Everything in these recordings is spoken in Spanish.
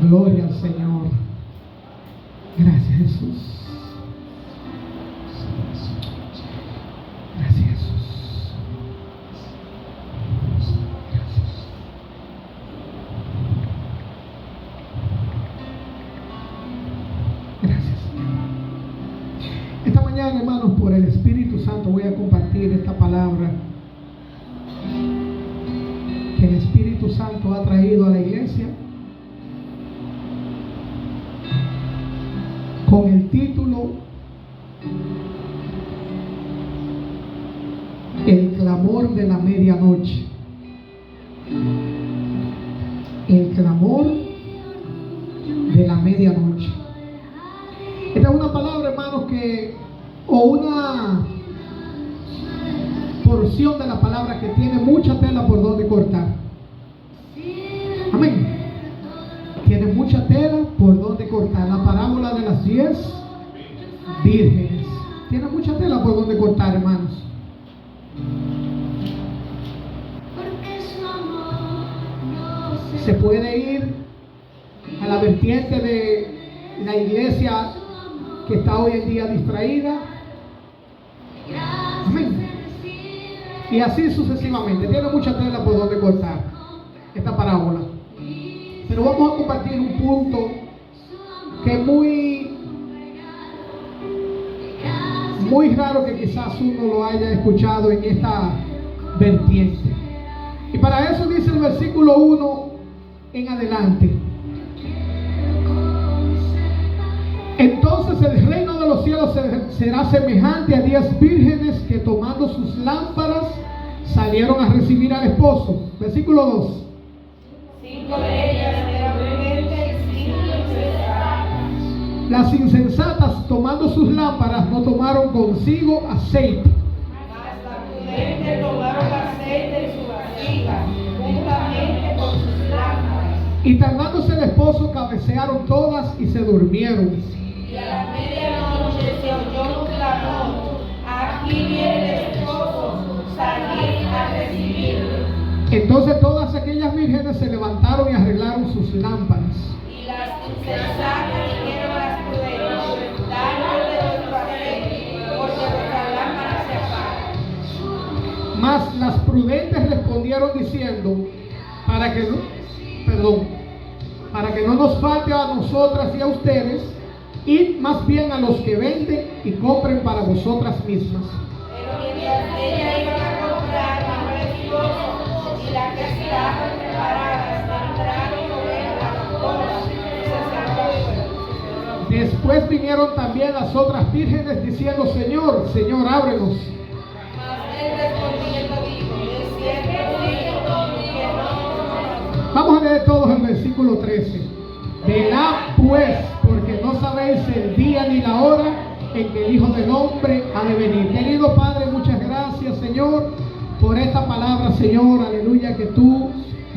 Gloria al Señor. Gracias, Jesús. Gracias, Jesús. Gracias, Señor. Esta mañana, hermanos, por el Espíritu Santo voy a compartir esta palabra que el Espíritu Santo ha traído a la iglesia con el título El clamor de la medianoche. El clamor de la medianoche. Esta es una palabra, hermanos, o una porción de la palabra que tiene mucha tela por donde cortar. Amén. Tiene mucha tela por donde cortar. La parábola de las 10 vírgenes tiene mucha tela por donde cortar, hermanos. Se puede ir a la vertiente de la iglesia que está hoy en día distraída. Amén. Y así sucesivamente. Tiene mucha tela por donde cortar esta parábola. Pero vamos a compartir un punto que es muy raro que quizás uno lo haya escuchado en esta vertiente. Y para eso dice el versículo 1 en adelante. Entonces el reino de los cielos será semejante a 10 vírgenes que tomando sus lámparas salieron a recibir al esposo. Versículo 2. 5 de ellas eran prudentes y 5 insensatas. Las insensatas, tomando sus lámparas, no tomaron consigo aceite. Mas las prudentes tomaron aceite en su vasija, juntamente con sus lámparas. Y tardándose el esposo, cabecearon todas y se durmieron. Y a la medianoche se oyó un clamor: aquí viene el esposo, salid a recibirlo. Entonces todas aquellas vírgenes se levantaron y arreglaron sus lámparas. Y las insensatas dijeron a las prudentes: danos de vuestro aceite, porque vuestras lámparas se apagan. Mas las prudentes respondieron diciendo, para que no nos falte a nosotras y a ustedes, id más bien a los que venden y compren para vosotras mismas. Pero mientras ellas iban a comprar, vino el esposo, y las que estaban preparadas entraron y oyeron las bodas y se cerró. Después vinieron también las otras vírgenes diciendo, Señor, Señor, ábrenos. Mas él respondiendo dijo: de cierto os digo que no os conozco. Vamos a leer todos el versículo 13. Velad pues, porque no sabéis el día ni la hora en que el Hijo del Hombre ha de venir. Querido Padre, muchas gracias, Señor, por esta palabra, Señor, aleluya, que tú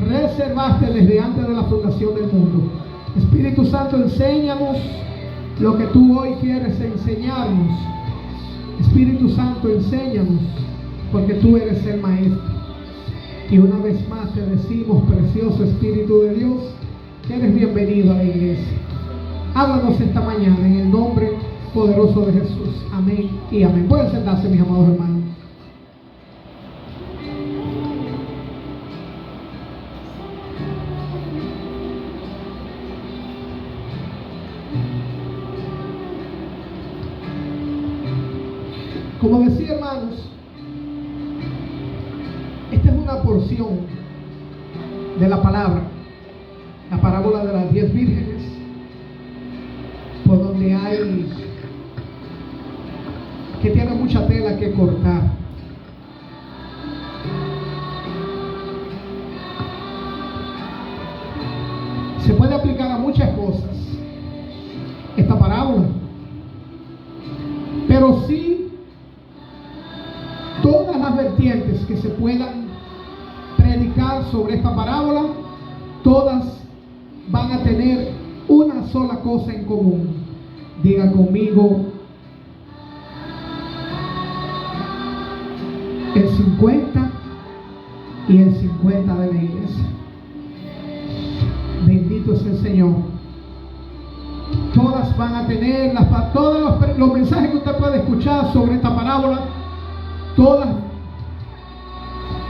reservaste desde antes de la fundación del mundo. Espíritu Santo, enséñanos lo que tú hoy quieres enseñarnos. Espíritu Santo, enséñanos, porque tú eres el Maestro. Y una vez más te decimos, precioso Espíritu de Dios, que eres bienvenido a la iglesia. Háblanos esta mañana en el nombre poderoso de Jesús. Amén y amén. Pueden sentarse, mis amados hermanos. Como decía, hermanos, esta es una porción de la palabra, la parábola de las 10 vírgenes, por donde que tiene mucha tela que cortar. Se puede aplicar a muchas cosas esta parábola, pero sí todas las vertientes que se puedan predicar sobre esta parábola, todas van a tener una sola cosa en común. Diga conmigo: el 50 y el 50 de la iglesia. Bendito Bendito es el Señor. Todas van a tener, todos los mensajes que usted puede escuchar sobre esta parábola, todas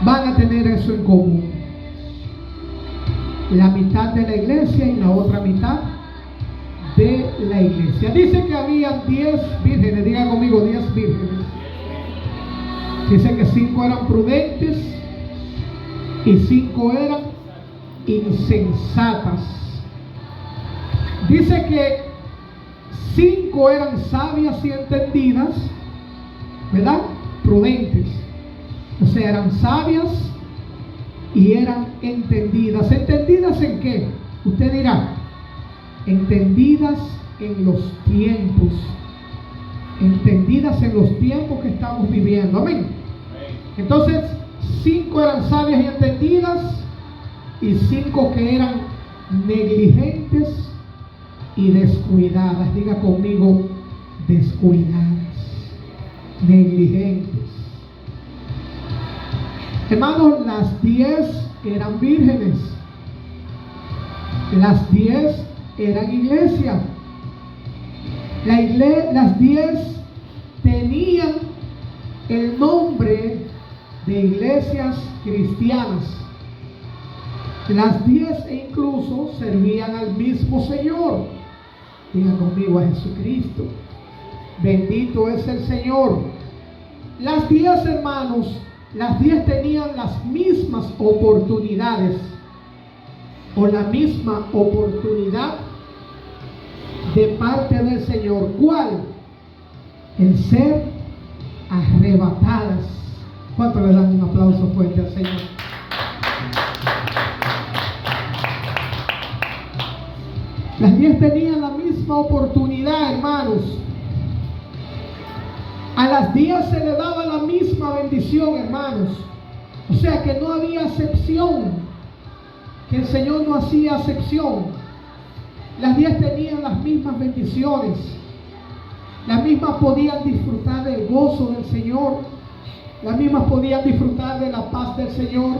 van a tener eso en común. La mitad de la iglesia y la otra mitad de la iglesia. Dice que había 10 vírgenes, diga conmigo, 10 vírgenes. Dice que 5 eran prudentes y 5 eran insensatas. Dice que 5 eran sabias y entendidas, ¿verdad? Prudentes. O sea, eran sabias y eran entendidas. ¿Entendidas en qué? Usted dirá, entendidas en los tiempos. Entendidas en los tiempos que estamos viviendo. Amén. Entonces, 5 eran sabias y entendidas, y 5 que eran negligentes y descuidadas. Diga conmigo, descuidadas, negligentes. Hermanos, las 10 eran vírgenes. Las 10 eran iglesia. Las 10 tenían el nombre de iglesias cristianas. Las 10 incluso servían al mismo Señor. Diga conmigo, a Jesucristo. Bendito es el Señor. Las 10, hermanos, las 10 tenían las mismas oportunidades, o la misma oportunidad de parte del Señor. ¿Cuál? El ser arrebatadas. ¿Cuánto le dan un aplauso fuerte al Señor? Las 10 tenían la misma oportunidad, hermanos. A las 10 se le daba la misma bendición, hermanos. O sea que no había excepción, que el Señor no hacía excepción. Las 10 tenían las mismas bendiciones. Las mismas podían disfrutar del gozo del Señor. Las mismas podían disfrutar de la paz del Señor.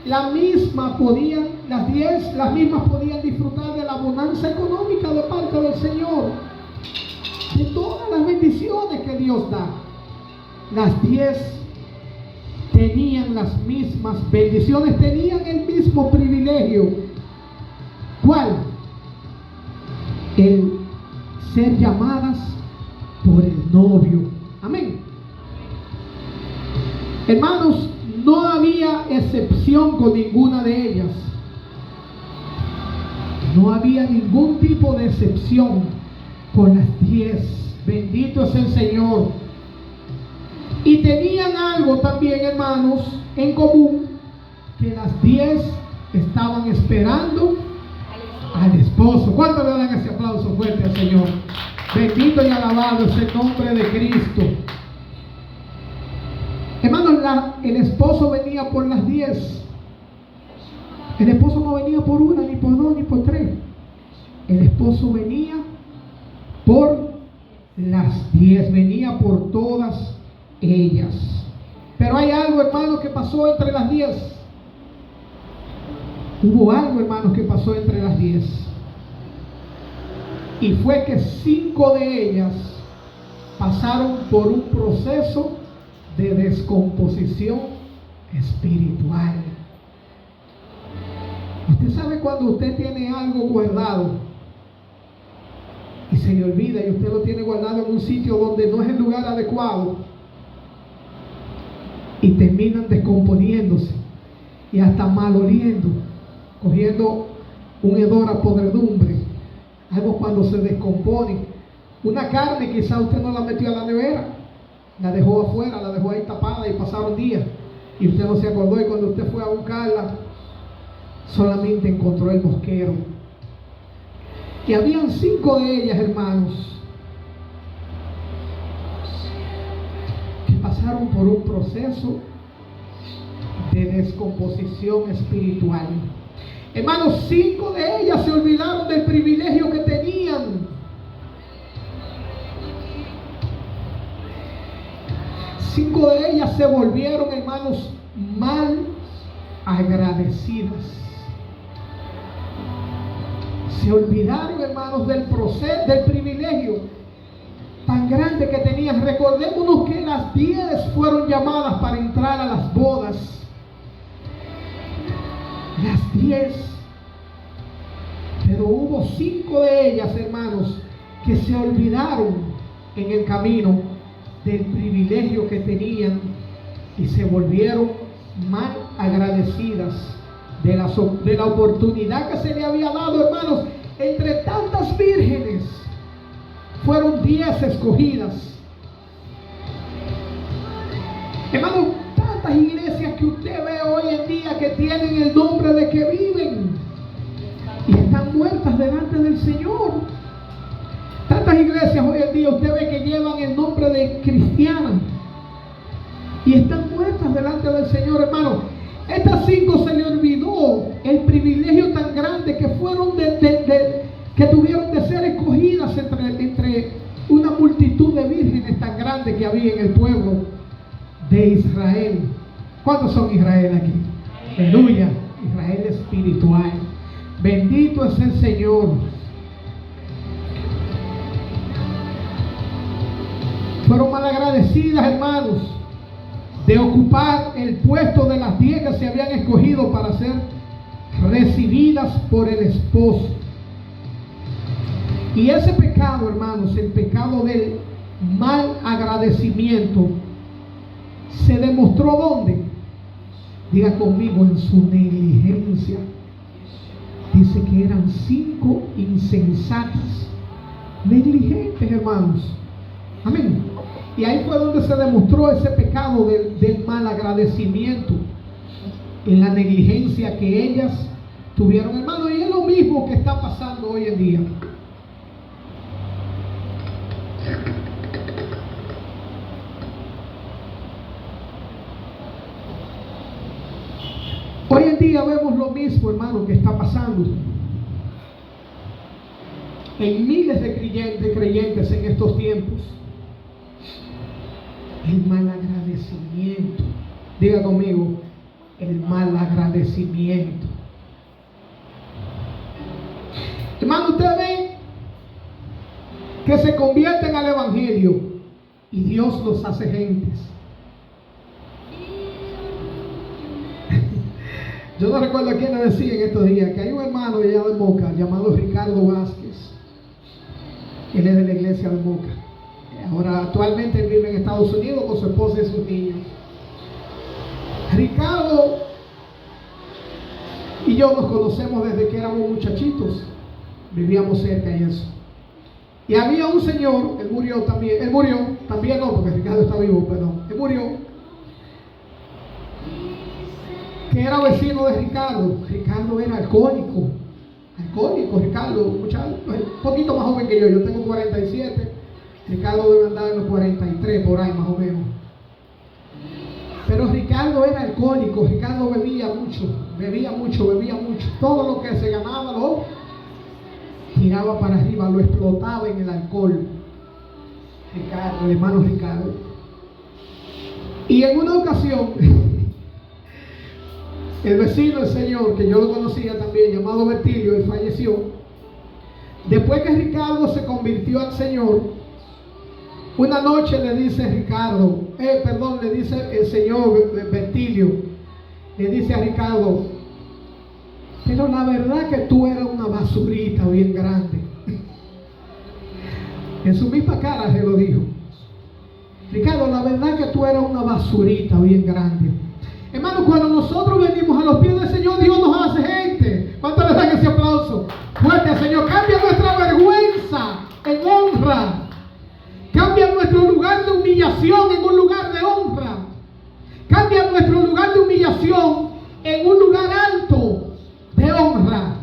Las mismas podían disfrutar de la bonanza económica de parte del Señor. De todas las bendiciones que Dios da. Las 10 tenían las mismas bendiciones, tenían el mismo privilegio. ¿Cuál? El ser llamadas por el novio. Amén. Hermanos, no había excepción con ninguna de ellas. No había ningún tipo de excepción con las 10. Bendito es el Señor. Y tenían algo también, hermanos, en común, que las 10 estaban esperando al esposo. ¿Cuánto le dan ese aplauso fuerte al Señor? Bendito y alabado es el nombre de Cristo. Hermanos, el esposo venía por las 10. El esposo no venía por una, ni por dos, ni por tres. El esposo venía por las 10, venía por todas ellas. Pero hay algo, hermanos, que pasó entre las 10. Hubo algo, hermanos, que pasó entre las 10. Y fue que 5 de ellas pasaron por un proceso de descomposición espiritual. Usted sabe cuando usted tiene algo guardado y se le olvida, y usted lo tiene guardado en un sitio donde no es el lugar adecuado, y terminan descomponiéndose y hasta maloliendo, cogiendo un hedor a podredumbre. Algo cuando se descompone. Una carne quizá usted no la metió a la nevera, la dejó afuera, la dejó ahí tapada y pasaron días y usted no se acordó, y cuando usted fue a buscarla solamente encontró el mosquero. Y habían 5 de ellas, hermanos, que pasaron por un proceso de descomposición espiritual. Hermanos, 5 de ellas se olvidaron del privilegio que tenían. 5 de ellas se volvieron, hermanos, mal agradecidas. Se olvidaron, hermanos, del proceso, del privilegio tan grande que tenían. Recordémonos que las 10 fueron llamadas para entrar a las bodas. Las 10. Pero hubo 5 de ellas, hermanos, que se olvidaron en el camino del privilegio que tenían y se volvieron mal agradecidas de la oportunidad que se le había dado, hermanos. Entre tantas vírgenes fueron 10 escogidas. Hermano, tantas iglesias que usted ve hoy en día que tienen el nombre de que viven y están muertas delante del Señor. Tantas iglesias hoy en día usted ve que llevan el nombre de cristianas y están muertas delante del Señor, hermano. Estas 5 se le olvidó el privilegio tan grande que fueron que tuvieron de ser escogidas entre una multitud de vírgenes tan grande que había en el pueblo de Israel. ¿Cuántos son Israel aquí? Aleluya. Israel espiritual. Bendito es el Señor. Fueron malagradecidas, hermanos, de ocupar el puesto de las 10 que se habían escogido para ser recibidas por el esposo. Y ese pecado, hermanos, el pecado del mal agradecimiento, se demostró ¿dónde? Diga conmigo, en su negligencia. Dice que eran 5 insensatas, negligentes, hermanos. Amén. Y ahí fue donde se demostró ese pecado del mal agradecimiento, en la negligencia que ellas tuvieron, hermano. Y es lo mismo que está pasando hoy en día. Hoy en día vemos lo mismo, hermano, que está pasando en miles de creyentes en estos tiempos. El mal agradecimiento. Diga conmigo, el mal agradecimiento. Hermano, usted ve que se convierten al evangelio y Dios los hace gentes. Yo no recuerdo a quién le decía en estos días que hay un hermano de allá de Moca llamado Ricardo Vázquez. Él es de la iglesia de Moca. Ahora actualmente él vive en Estados Unidos con su esposa y sus niños. Ricardo y yo nos conocemos desde que éramos muchachitos. Vivíamos cerca y eso. Y había un señor, él murió también no, porque Ricardo está vivo, perdón. Él murió, que era vecino de Ricardo. Ricardo era alcohólico, Ricardo, un poquito más joven que yo tengo 47, Ricardo debe andar en los 43, por ahí más o menos. Pero Ricardo era alcohólico, Ricardo bebía mucho, todo lo que se ganaba lo tiraba para arriba, lo explotaba en el alcohol. Ricardo, el hermano Ricardo. Y en una ocasión, el vecino del Señor, que yo lo conocía también, llamado Bertilio, él falleció. Después que Ricardo se convirtió al Señor, una noche le dice le dice el Señor Bertilio, le dice a Ricardo: pero la verdad que tú eras una basurita bien grande. En su misma cara se lo dijo. Ricardo, la verdad que tú eras una basurita bien grande. Hermano, cuando nosotros venimos a los pies del Señor, Dios nos hace gente. ¿Cuánto le dan ese aplauso fuerte al Señor? Cambia nuestra vergüenza en honra. Cambia nuestro lugar de humillación en un lugar de honra. Cambia nuestro lugar de humillación en un lugar alto de honra.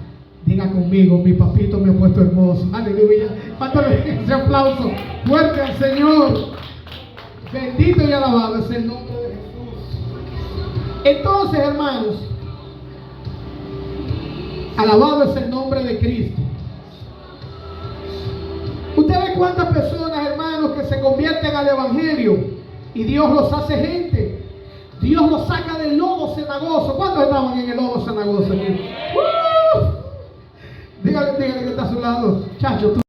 Diga conmigo, mi papito me ha puesto hermoso. Aleluya. ¿Cuánto le dan ese aplauso fuerte al Señor? Bendito y alabado es el nombre de Jesús. Entonces, hermanos, alabado es el nombre de Cristo. Usted ve cuántas personas, hermanos, que se convierten al evangelio y Dios los hace gente. Dios los saca del lodo cenagoso. ¿Cuántos estaban en el lodo cenagoso aquí? Diga dígale que está a su lado, chacho, tú